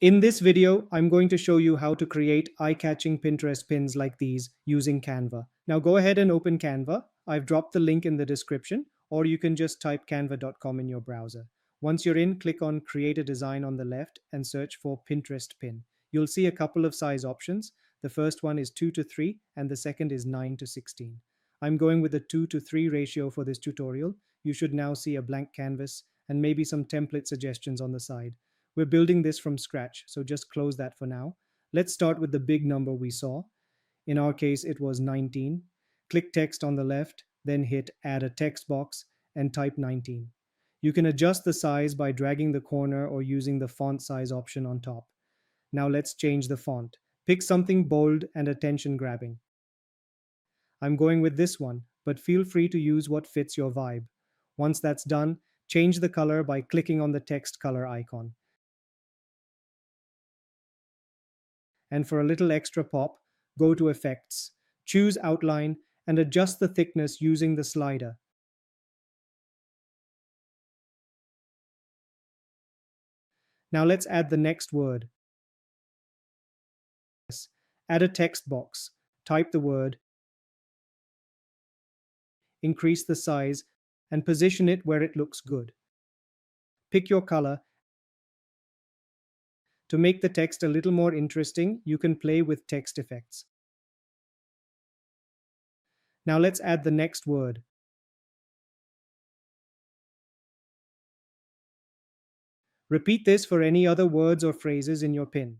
In this video, I'm going to show you how to create eye-catching Pinterest pins like these using Canva. Now go ahead and open Canva. I've dropped the link in the description, or you can just type canva.com in your browser. Once you're in, click on Create a Design on the left and search for Pinterest pin. You'll see a couple of size options. The first one is 2 to 3 and the second is 9 to 16. I'm going with a 2 to 3 ratio for this tutorial. You should now see a blank canvas and maybe some template suggestions on the side. We're building this from scratch, so just close that for now. Let's start with the big number we saw. In our case, it was 19. Click text on the left, then hit add a text box and type 19. You can adjust the size by dragging the corner or using the font size option on top. Now let's change the font. Pick something bold and attention grabbing. I'm going with this one, but feel free to use what fits your vibe. Once that's done, change the color by clicking on the text color icon. And for a little extra pop, go to Effects, choose Outline, and adjust the thickness using the slider. Now let's add the next word. Add a text box, type the word, increase the size, and position it where it looks good. Pick your color. To make the text a little more interesting, you can play with text effects. Now let's add the next word. Repeat this for any other words or phrases in your pin.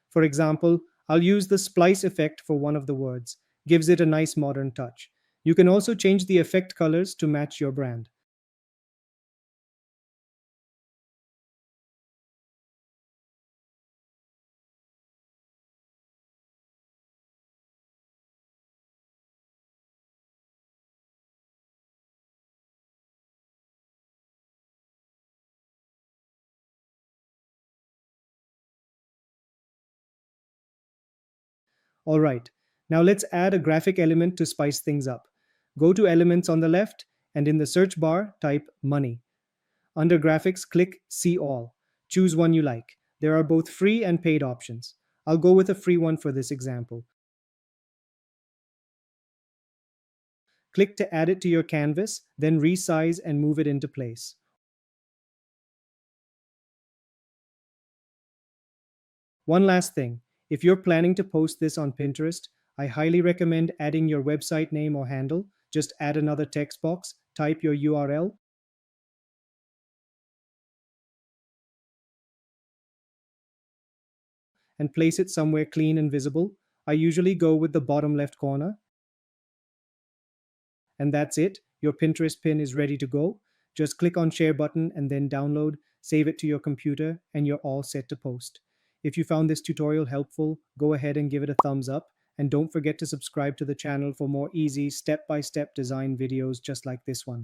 For example, I'll use the splice effect for one of the words. Gives it a nice modern touch. You can also change the effect colors to match your brand. Alright, now let's add a graphic element to spice things up. Go to Elements on the left, and in the search bar, type Money. Under Graphics, click See All. Choose one you like. There are both free and paid options. I'll go with a free one for this example. Click to add it to your canvas, then resize and move it into place. One last thing, if you're planning to post this on Pinterest, I highly recommend adding your website name or handle. Just add another text box, type your URL, and place it somewhere clean and visible. I usually go with the bottom left corner. And that's it. Your Pinterest pin is ready to go. Just click on share button and then download, save it to your computer, and you're all set to post. If you found this tutorial helpful, go ahead and give it a thumbs up. And don't forget to subscribe to the channel for more easy step-by-step design videos just like this one.